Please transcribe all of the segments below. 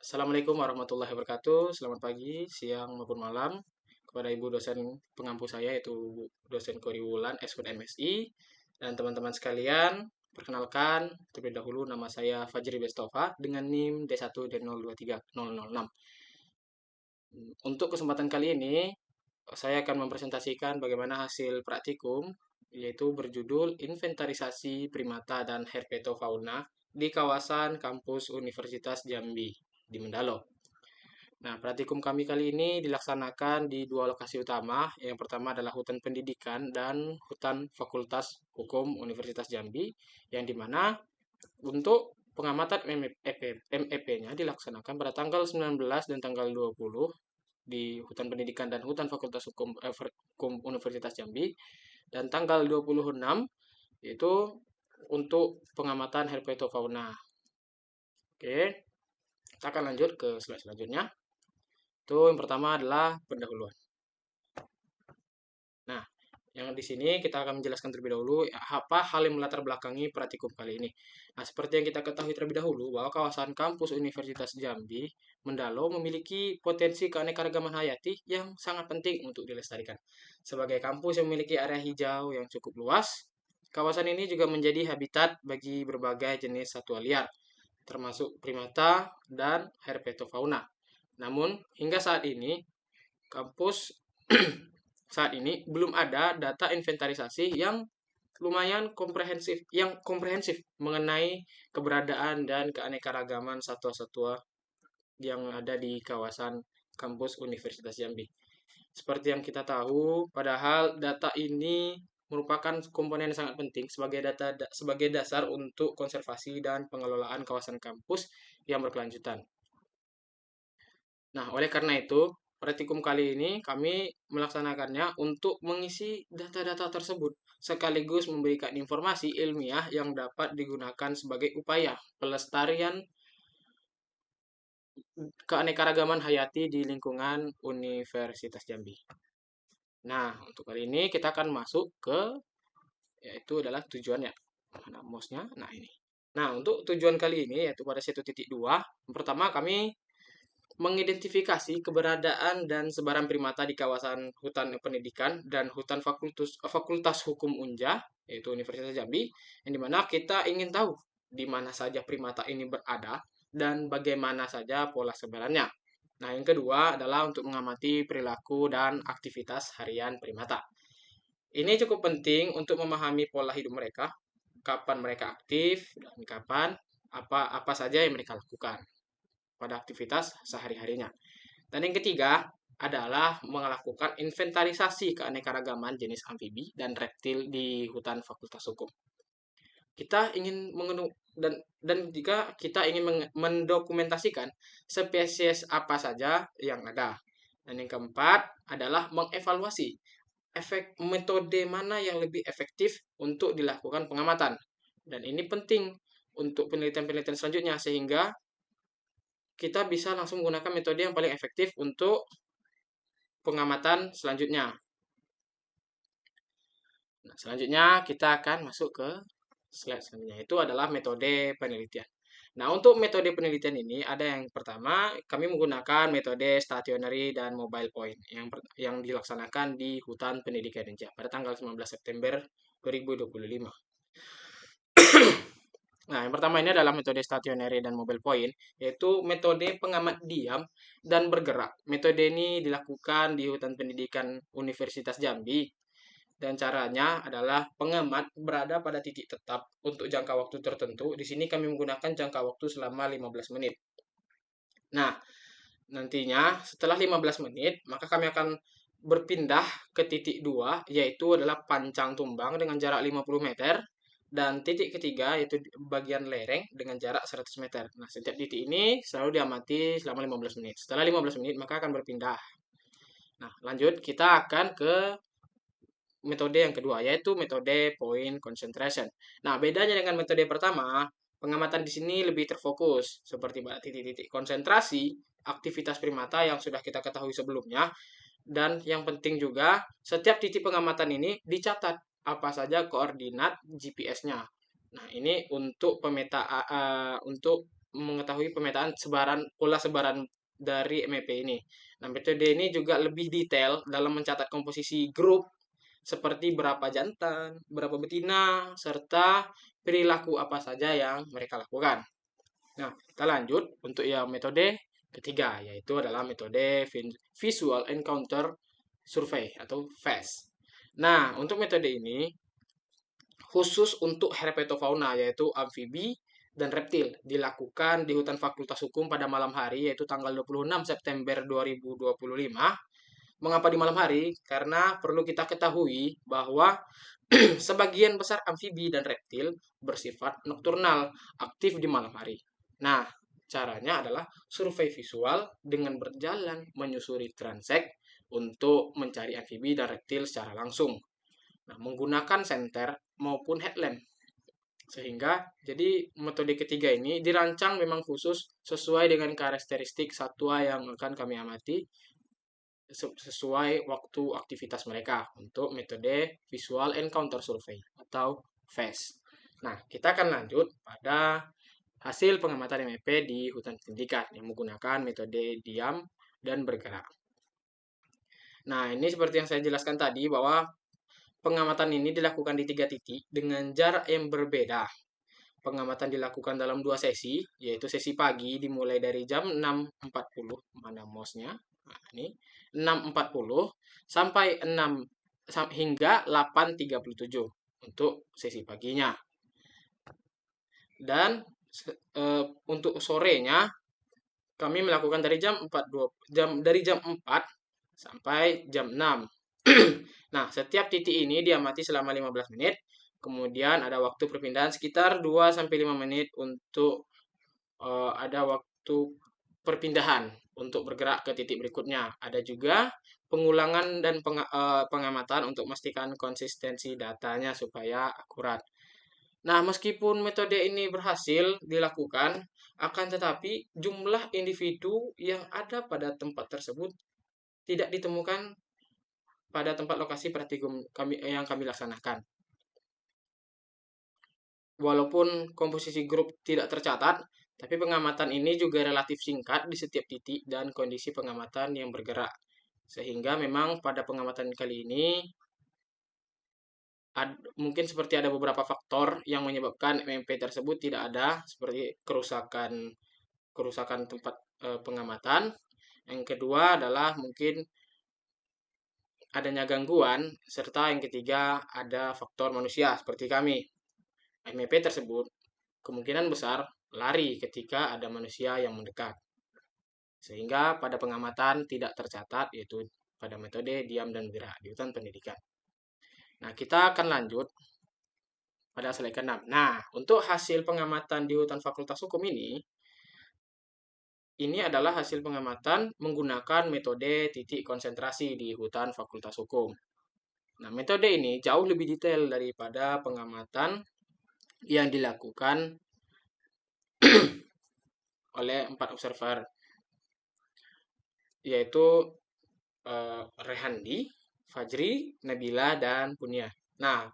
Assalamualaikum warahmatullahi wabarakatuh. Selamat pagi, siang maupun malam kepada Ibu dosen pengampu saya yaitu dosen Kori Wulan, SHUT MSI dan teman-teman sekalian. Perkenalkan, terlebih dahulu nama saya Fajri Bestova dengan NIM D1D023006. Untuk kesempatan kali ini, saya akan mempresentasikan bagaimana hasil praktikum yaitu berjudul Inventarisasi Primata dan Herpetofauna di kawasan kampus Universitas Jambi di Mendalo. Nah, praktikum kami kali ini dilaksanakan di dua lokasi utama. Yang pertama adalah hutan pendidikan dan hutan Fakultas Hukum Universitas Jambi, yang dimana untuk pengamatan MEP-nya dilaksanakan pada tanggal 19 dan tanggal 20 di hutan pendidikan dan hutan Fakultas Hukum Universitas Jambi, dan tanggal 26 itu untuk pengamatan herpetofauna. Oke, kita akan lanjut ke slide selanjutnya. Itu yang pertama adalah pendahuluan. Nah, yang di sini kita akan menjelaskan terlebih dahulu apa hal yang melatar belakangi praktikum kali ini. Nah, seperti yang kita ketahui terlebih dahulu bahwa kawasan kampus Universitas Jambi Mendalo memiliki potensi keanekaragaman hayati yang sangat penting untuk dilestarikan. Sebagai kampus yang memiliki area hijau yang cukup luas, kawasan ini juga menjadi habitat bagi berbagai jenis satwa liar, termasuk primata dan herpetofauna. Namun, hingga saat ini, kampus saat ini belum ada data inventarisasi yang komprehensif mengenai keberadaan dan keanekaragaman satwa-satwa yang ada di kawasan kampus Universitas Jambi. Seperti yang kita tahu, padahal data ini merupakan komponen yang sangat penting sebagai dasar untuk konservasi dan pengelolaan kawasan kampus yang berkelanjutan. Nah, oleh karena itu, praktikum kali ini kami melaksanakannya untuk mengisi data-data tersebut, sekaligus memberikan informasi ilmiah yang dapat digunakan sebagai upaya pelestarian keanekaragaman hayati di lingkungan Universitas Jambi. Nah, untuk kali ini kita akan masuk ke, yaitu adalah tujuannya. Mana mouse-nya? Nah, ini. Nah, untuk tujuan kali ini, yaitu pada 1.2, yang pertama kami mengidentifikasi keberadaan dan sebaran primata di kawasan hutan pendidikan dan hutan Fakultas Hukum Unja, yaitu Universitas Jambi, yang dimana kita ingin tahu di mana saja primata ini berada dan bagaimana saja pola sebarannya. Nah, yang kedua adalah untuk mengamati perilaku dan aktivitas harian primata. Ini cukup penting untuk memahami pola hidup mereka, kapan mereka aktif dan kapan apa saja yang mereka lakukan pada aktivitas sehari-harinya. Dan yang ketiga adalah melakukan inventarisasi keanekaragaman jenis amfibi dan reptil di hutan Fakultas Hukum. Kita ingin dan jika kita ingin mendokumentasikan spesies apa saja yang ada. Dan yang keempat adalah mengevaluasi metode mana yang lebih efektif untuk dilakukan pengamatan. Dan ini penting untuk penelitian-penelitian selanjutnya sehingga kita bisa langsung menggunakan metode yang paling efektif untuk pengamatan selanjutnya. Nah, selanjutnya kita akan masuk ke slide selanjutnya. Itu adalah metode penelitian. Nah, untuk metode penelitian ini ada yang pertama, kami menggunakan metode stationary dan mobile point yang dilaksanakan di hutan pendidikan Inja pada tanggal 19 September 2025. Nah, yang pertama ini adalah metode stationary dan mobile point, yaitu metode pengamat diam dan bergerak. Metode ini dilakukan di hutan pendidikan Universitas Jambi, dan caranya adalah pengamat berada pada titik tetap untuk jangka waktu tertentu. Di sini kami menggunakan jangka waktu selama 15 menit. Nah, nantinya setelah 15 menit, maka kami akan berpindah ke titik 2, yaitu adalah pancang tumbang dengan jarak 50 meter. Dan titik ketiga yaitu bagian lereng dengan jarak 100 meter. Nah, setiap titik ini selalu diamati selama 15 menit. Setelah 15 menit, maka akan berpindah. Nah, lanjut kita akan ke metode yang kedua, yaitu metode point concentration. Nah, bedanya dengan metode pertama, pengamatan di sini lebih terfokus, seperti pada titik-titik konsentrasi, aktivitas primata yang sudah kita ketahui sebelumnya, dan yang penting juga, setiap titik pengamatan ini dicatat apa saja koordinat GPS-nya. Nah, ini untuk mengetahui pemetaan pola sebaran dari MEP ini. Nah, metode ini juga lebih detail dalam mencatat komposisi grup seperti berapa jantan, berapa betina, serta perilaku apa saja yang mereka lakukan. Nah, kita lanjut untuk yang metode ketiga, yaitu adalah metode Visual Encounter Survey atau VES. Nah, untuk metode ini khusus untuk herpetofauna, yaitu amfibi dan reptil, dilakukan di hutan Fakultas Hukum pada malam hari, yaitu tanggal 26 September 2025. Mengapa di malam hari? Karena perlu kita ketahui bahwa sebagian besar amfibi dan reptil bersifat nokturnal, aktif di malam hari. Nah, caranya adalah survei visual dengan berjalan menyusuri transek untuk mencari amfibi dan reptil secara langsung. Nah, menggunakan senter maupun headlamp. Sehingga, jadi metode ketiga ini dirancang memang khusus sesuai dengan karakteristik satwa yang akan kami amati sesuai waktu aktivitas mereka untuk metode Visual Encounter Survey atau VES. Nah, kita akan lanjut pada hasil pengamatan MEP di hutan pendidikan yang menggunakan metode diam dan bergerak. Nah, ini seperti yang saya jelaskan tadi bahwa pengamatan ini dilakukan di 3 titik dengan jarak yang berbeda. Pengamatan dilakukan dalam 2 sesi, yaitu sesi pagi dimulai dari jam 6.40, mana mouse-nya? Nah, ini 6.40 sampai 6 hingga 8.37 untuk sesi paginya. Dan untuk sorenya kami melakukan dari jam 4 sampai jam 6. Nah, setiap titik ini diamati selama 15 menit. Kemudian ada waktu perpindahan sekitar 2-5 menit untuk ada waktu perpindahan untuk bergerak ke titik berikutnya. Ada juga pengulangan dan pengamatan untuk memastikan konsistensi datanya supaya akurat. Nah, meskipun metode ini berhasil dilakukan, akan tetapi jumlah individu yang ada pada tempat tersebut tidak ditemukan pada tempat lokasi praktikum yang kami laksanakan. Walaupun komposisi grup tidak tercatat, tapi pengamatan ini juga relatif singkat di setiap titik dan kondisi pengamatan yang bergerak. Sehingga memang pada pengamatan kali ini mungkin seperti ada beberapa faktor yang menyebabkan MEP tersebut tidak ada, seperti kerusakan tempat pengamatan. Yang kedua adalah mungkin adanya gangguan, serta yang ketiga ada faktor manusia seperti kami. MEP tersebut kemungkinan besar lari ketika ada manusia yang mendekat. Sehingga pada pengamatan tidak tercatat, yaitu pada metode diam dan bergerak di hutan pendidikan. Nah, kita akan lanjut pada slide ke-6. Nah, untuk hasil pengamatan di hutan Fakultas Hukum ini adalah hasil pengamatan menggunakan metode titik konsentrasi di hutan Fakultas Hukum. Nah, metode ini jauh lebih detail daripada pengamatan yang dilakukan oleh 4 observer, yaitu Rehandi, Fajri, Nabila, dan Punya. Nah,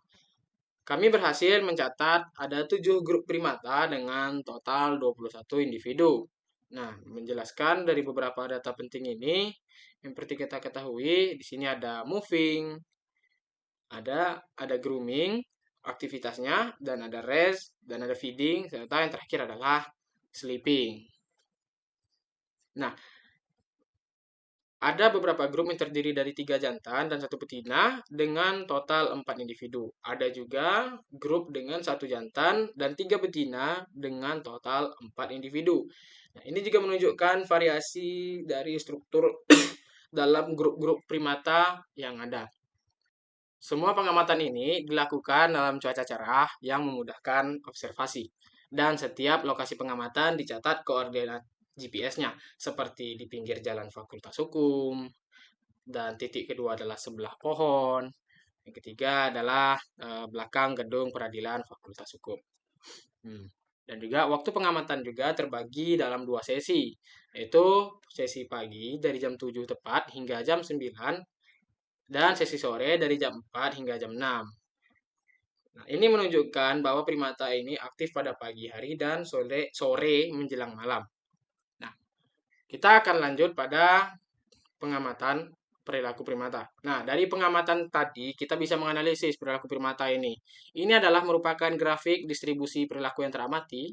kami berhasil mencatat ada 7 grup primata dengan total 21 individu. Nah, menjelaskan dari beberapa data penting ini, yang perlu kita ketahui, di sini ada moving, ada grooming, aktivitasnya, dan ada rest, dan ada feeding, serta yang terakhir adalah sleeping. Nah, ada beberapa grup yang terdiri dari 3 jantan dan 1 betina dengan total 4 individu. Ada juga grup dengan 1 jantan dan 3 betina dengan total 4 individu. Nah, ini juga menunjukkan variasi dari struktur dalam grup-grup primata yang ada. Semua pengamatan ini dilakukan dalam cuaca cerah yang memudahkan observasi. Dan setiap lokasi pengamatan dicatat koordinat GPS-nya, seperti di pinggir jalan Fakultas Hukum, dan titik kedua adalah sebelah pohon, yang ketiga adalah belakang gedung peradilan Fakultas Hukum. Dan juga waktu pengamatan juga terbagi dalam 2 sesi, yaitu sesi pagi dari jam 7 tepat hingga jam 9, dan sesi sore dari jam 4 hingga jam 6. Nah, ini menunjukkan bahwa primata ini aktif pada pagi hari dan sore menjelang malam. Nah, kita akan lanjut pada pengamatan perilaku primata. Nah, dari pengamatan tadi kita bisa menganalisis perilaku primata ini. Ini adalah merupakan grafik distribusi perilaku yang teramati.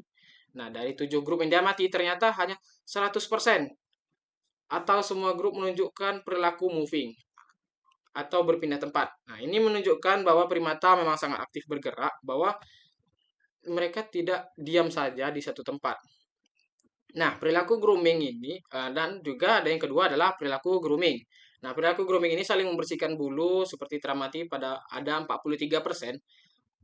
Nah, dari 7 grup yang diamati ternyata hanya 100% atau semua grup menunjukkan perilaku moving atau berpindah tempat. Nah, ini menunjukkan bahwa primata memang sangat aktif bergerak, bahwa mereka tidak diam saja di satu tempat. Nah, perilaku grooming ini, dan juga ada yang kedua adalah perilaku grooming. Nah, perilaku grooming ini saling membersihkan bulu seperti teramati pada ada 43%,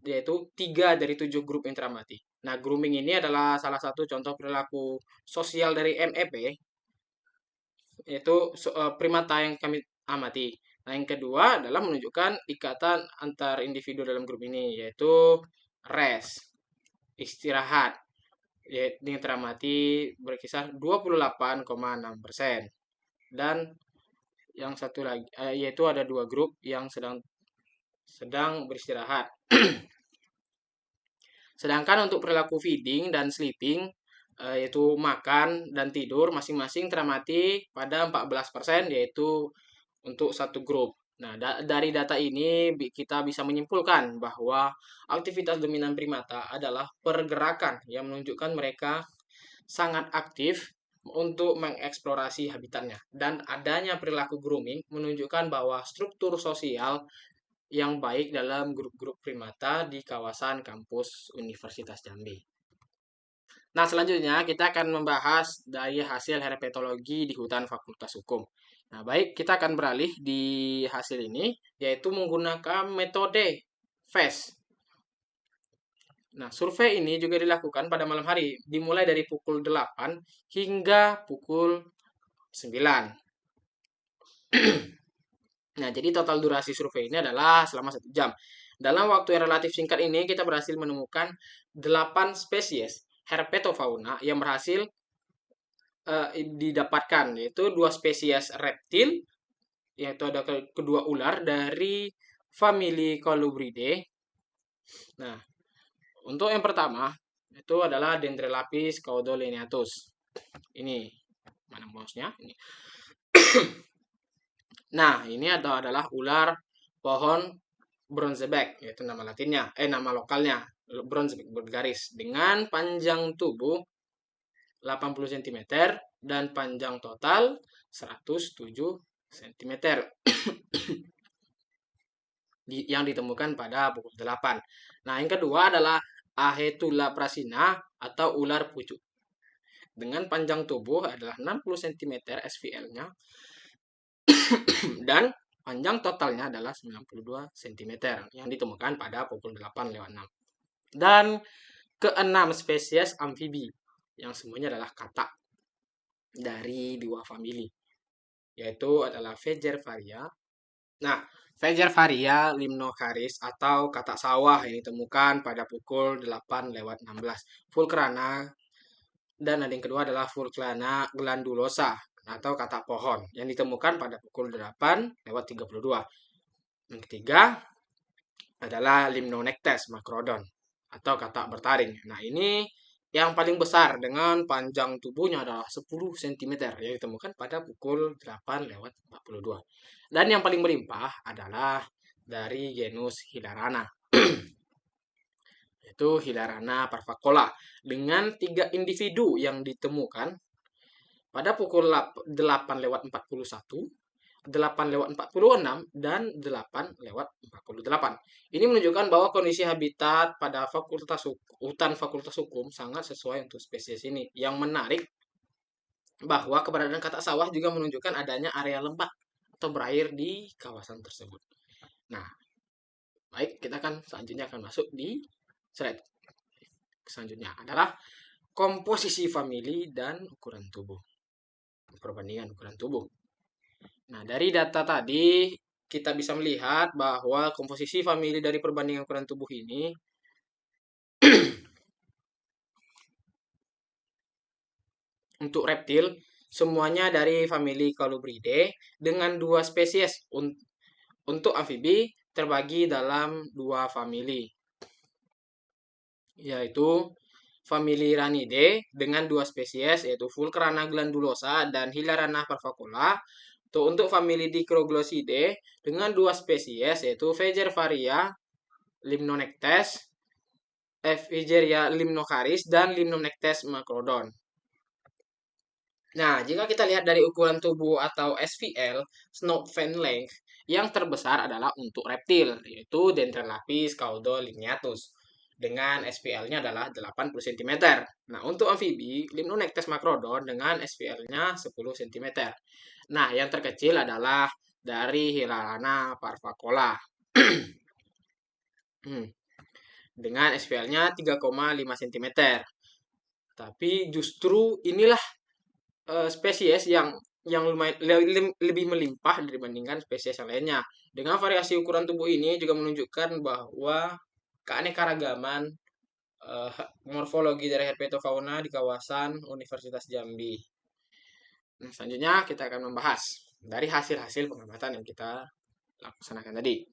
yaitu 3 dari 7 grup yang teramati. Nah, grooming ini adalah salah satu contoh perilaku sosial dari MEP, yaitu primata yang kami amati. Nah, yang kedua adalah menunjukkan ikatan antar individu dalam grup ini, yaitu rest, istirahat, yaitu yang teramati berkisar 28,6%. Dan yang satu lagi, yaitu ada 2 grup yang sedang beristirahat. Sedangkan untuk perilaku feeding dan sleeping, yaitu makan dan tidur, masing-masing teramati pada 14%, yaitu untuk satu grup. Nah, dari data ini kita bisa menyimpulkan bahwa aktivitas dominan primata adalah pergerakan yang menunjukkan mereka sangat aktif untuk mengeksplorasi habitatnya. Dan adanya perilaku grooming menunjukkan bahwa struktur sosial yang baik dalam grup-grup primata di kawasan kampus Universitas Jambi. Nah, selanjutnya kita akan membahas dari hasil herpetologi di hutan Fakultas Hukum. Nah, baik, kita akan beralih di hasil ini, yaitu menggunakan metode FAST. Nah, survei ini juga dilakukan pada malam hari, dimulai dari pukul 8 hingga pukul 9. Nah, jadi total durasi survei ini adalah selama 1 jam. Dalam waktu yang relatif singkat ini, kita berhasil menemukan 8 spesies herpetofauna yang berhasil didapatkan, yaitu 2 spesies reptil, yaitu ada kedua ular dari famili Colubridae. Nah, untuk yang pertama, itu adalah Dendrelapis caudolineatus. Ini, mana mouse-nya? Ini. Nah, ini adalah ular pohon bronzeback, yaitu nama latinnya, nama lokalnya, bronzeback bergaris, dengan panjang tubuh 80 cm dan panjang total 107 cm yang ditemukan pada pukul 8. Nah, yang kedua adalah Ahetula prasina atau ular pucuk. Dengan panjang tubuh adalah 60 cm SVL-nya dan panjang totalnya adalah 92 cm yang ditemukan pada pukul 8:06. Dan keenam spesies amfibi yang semuanya adalah katak dari 2 famili, yaitu adalah Faejervaria. Nah, Faejervaria limnocharis atau katak sawah yang ditemukan pada pukul 8:16. Fulcrana, dan ada yang kedua adalah Fulcrana glandulosa atau katak pohon yang ditemukan pada pukul 8:32. Yang ketiga adalah Limnonectes macrodon atau katak bertaring. Nah, ini yang paling besar dengan panjang tubuhnya adalah 10 cm yang ditemukan pada pukul 8:42. Dan yang paling melimpah adalah dari genus Hilarana, yaitu Hilarana parvacola, dengan 3 individu yang ditemukan pada pukul 8:41, 8:46, dan 8:48. Ini menunjukkan bahwa kondisi habitat pada hutan Fakultas Hukum sangat sesuai untuk spesies ini. Yang menarik bahwa keberadaan katak sawah juga menunjukkan adanya area lembah atau berair di kawasan tersebut. Nah, baik, kita selanjutnya akan masuk di slide selanjutnya adalah komposisi famili dan ukuran tubuh. Perbandingan ukuran tubuh. Nah, dari data tadi kita bisa melihat bahwa komposisi famili dari perbandingan ukuran tubuh ini untuk reptil semuanya dari famili Colubridae dengan 2 spesies. Untuk amfibi terbagi dalam 2 famili. yaitu famili Ranidae dengan 2 spesies, yaitu Fulcrana glandulosa dan Hilarana parvacola. Untuk famili Dicroglossidae dengan 2 spesies, yaitu Faecervaria limnonectes, Figeria limnocaris, dan Limnonectes macrodon. Nah, jika kita lihat dari ukuran tubuh atau SVL, snout fin length, yang terbesar adalah untuk reptil, yaitu Dendrolapis caudolineatus, dengan SVL-nya adalah 80 cm. Nah, untuk amfibi, Limnonectes macrodon dengan SVL-nya 10 cm. Nah, yang terkecil adalah dari Hilarana parvacola. Dengan SVL-nya 3,5 cm. Tapi justru inilah spesies yang lumayan lebih melimpah dibandingkan spesies yang lainnya. Dengan variasi ukuran tubuh ini juga menunjukkan bahwa keanekaragaman morfologi dari herpetofauna di kawasan Universitas Jambi. Nah, selanjutnya kita akan membahas dari hasil-hasil pengamatan yang kita laksanakan tadi.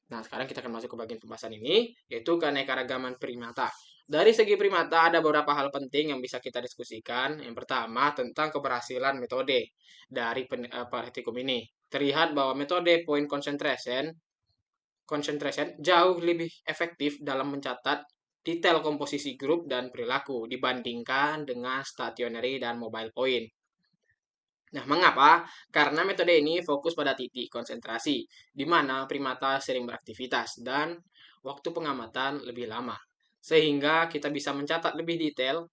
Nah, sekarang kita akan masuk ke bagian pembahasan ini, yaitu keanekaragaman primata. Dari segi primata ada beberapa hal penting yang bisa kita diskusikan. Yang pertama, tentang keberhasilan metode dari praktikum ini. Terlihat bahwa metode point concentration jauh lebih efektif dalam mencatat detail komposisi grup dan perilaku dibandingkan dengan stationary dan mobile point. Nah, mengapa? Karena metode ini fokus pada titik konsentrasi, di mana primata sering beraktivitas dan waktu pengamatan lebih lama, sehingga kita bisa mencatat lebih detail.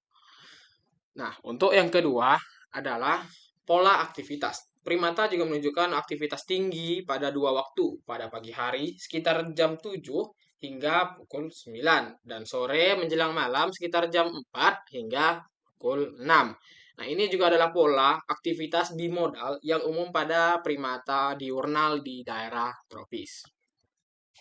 Nah, untuk yang kedua adalah pola aktivitas. Primata juga menunjukkan aktivitas tinggi pada 2 waktu, pada pagi hari sekitar jam 7 hingga pukul 9, dan sore menjelang malam sekitar jam 4 hingga pukul 6. Nah, ini juga adalah pola aktivitas bimodal yang umum pada primata diurnal di daerah tropis.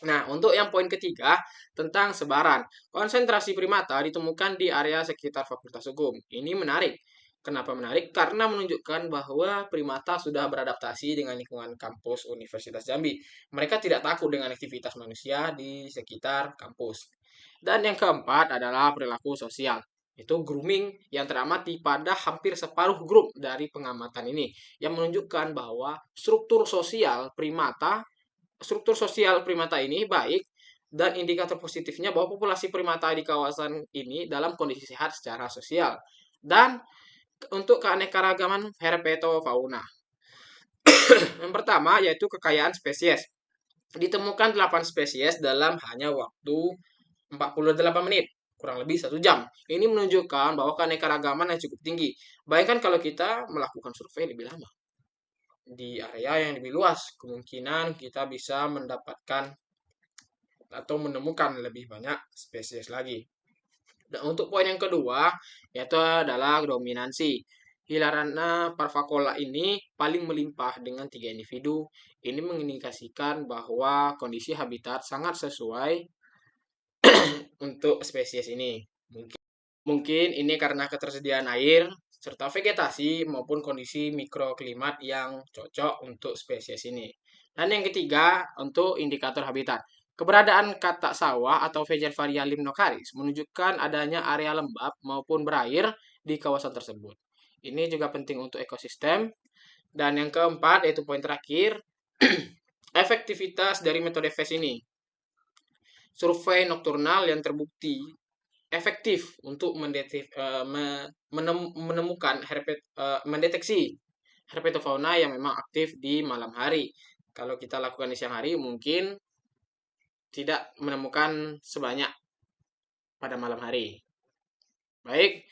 Nah, untuk yang poin ketiga, tentang sebaran. Konsentrasi primata ditemukan di area sekitar Fakultas Hukum. Ini menarik. Kenapa menarik? Karena menunjukkan bahwa primata sudah beradaptasi dengan lingkungan kampus Universitas Jambi. Mereka tidak takut dengan aktivitas manusia di sekitar kampus. Dan yang keempat adalah perilaku sosial. Itu grooming yang teramati pada hampir separuh grup dari pengamatan ini, yang menunjukkan bahwa struktur sosial primata ini baik, dan indikator positifnya bahwa populasi primata di kawasan ini dalam kondisi sehat secara sosial. Dan untuk keanekaragaman herpetofauna. Yang pertama yaitu kekayaan spesies. Ditemukan 8 spesies dalam hanya waktu 48 menit, kurang lebih 1 jam. Ini menunjukkan bahwa keanekaragaman yang cukup tinggi. Bayangkan kalau kita melakukan survei lebih lama di area yang lebih luas, kemungkinan kita bisa mendapatkan atau menemukan lebih banyak spesies lagi. Dan untuk poin yang kedua, yaitu adalah dominansi. Hilarana parvacola ini paling melimpah dengan 3 individu. Ini mengindikasikan bahwa kondisi habitat sangat sesuai untuk spesies ini. Mungkin ini karena ketersediaan air, serta vegetasi maupun kondisi mikroklimat yang cocok untuk spesies ini. Dan yang ketiga, untuk indikator habitat. Keberadaan katak sawah atau Faecervaria limnocaris menunjukkan adanya area lembab maupun berair di kawasan tersebut. Ini juga penting untuk ekosistem. Dan yang keempat, yaitu poin terakhir, efektivitas dari metode FAST ini. Survei nokturnal yang terbukti efektif untuk mendeteksi herpetofauna yang memang aktif di malam hari. Kalau kita lakukan di siang hari, mungkin tidak menemukan sebanyak pada malam hari. Baik,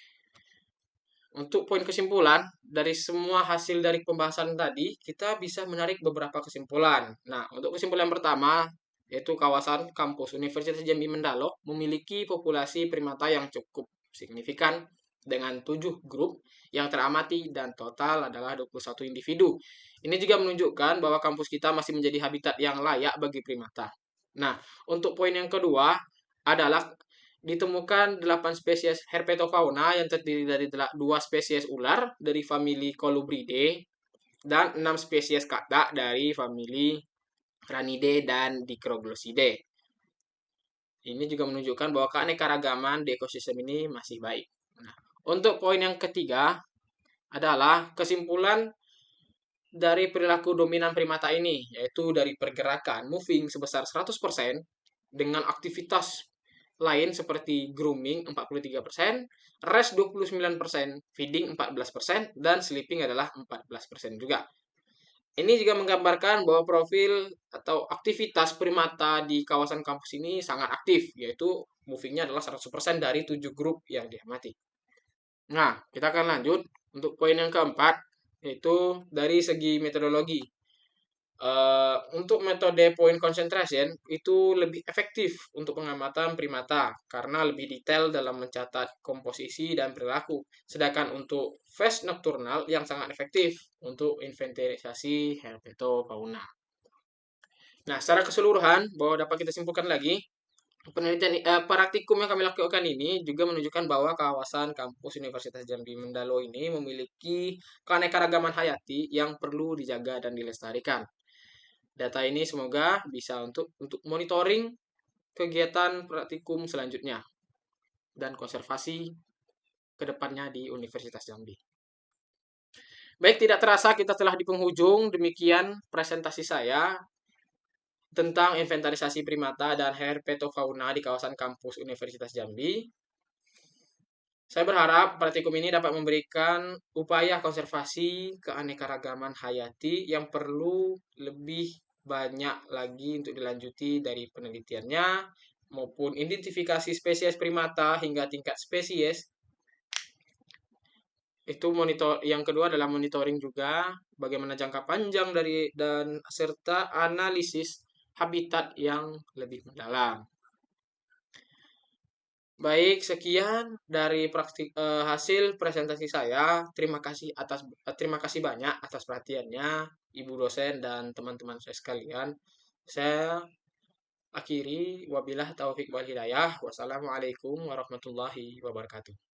untuk poin kesimpulan, dari semua hasil dari pembahasan tadi, kita bisa menarik beberapa kesimpulan. Nah, untuk kesimpulan pertama, yaitu kawasan kampus Universitas Jambi Mendalo memiliki populasi primata yang cukup signifikan dengan 7 grup yang teramati dan total adalah 21 individu. Ini juga menunjukkan bahwa kampus kita masih menjadi habitat yang layak bagi primata. Nah, untuk poin yang kedua adalah ditemukan 8 spesies herpetofauna yang terdiri dari 2 spesies ular dari famili Colubridae dan 6 spesies katak dari famili Ranidae dan Dicroglossidae. Ini juga menunjukkan bahwa keanekaragaman di ekosistem ini masih baik. Nah, untuk poin yang ketiga adalah kesimpulan dari perilaku dominan primata ini, yaitu dari pergerakan moving sebesar 100% dengan aktivitas lain seperti grooming 43%, rest 29%, feeding 14%, dan sleeping adalah 14% juga. Ini juga menggambarkan bahwa profil atau aktivitas primata di kawasan kampus ini sangat aktif, yaitu movingnya adalah 100% dari 7 grup yang diamati. Nah, kita akan lanjut untuk poin yang keempat, yaitu dari segi metodologi. Untuk metode point concentration itu lebih efektif untuk pengamatan primata karena lebih detail dalam mencatat komposisi dan perilaku. Sedangkan untuk phase nocturnal yang sangat efektif untuk inventarisasi herpetofauna. Nah, secara keseluruhan bahwa dapat kita simpulkan lagi, penelitian praktikum yang kami lakukan ini juga menunjukkan bahwa kawasan kampus Universitas Jambi Mendalo ini memiliki keanekaragaman hayati yang perlu dijaga dan dilestarikan. Data ini semoga bisa untuk monitoring kegiatan praktikum selanjutnya dan konservasi kedepannya di Universitas Jambi. Baik, tidak terasa kita telah di penghujung. Demikian presentasi saya tentang inventarisasi primata dan herpetofauna di kawasan kampus Universitas Jambi. Saya berharap praktikum ini dapat memberikan upaya konservasi keanekaragaman hayati yang perlu lebih banyak lagi untuk dilanjuti dari penelitiannya maupun identifikasi spesies primata hingga tingkat spesies. Itu monitor yang kedua adalah monitoring juga bagaimana jangka panjang dari dan serta analisis habitat yang lebih mendalam. Baik, sekian dari hasil presentasi saya. Terima kasih banyak atas perhatiannya, Ibu dosen dan teman-teman saya sekalian. Saya akhiri, wabillahi taufik wal hidayah. Wassalamualaikum warahmatullahi wabarakatuh.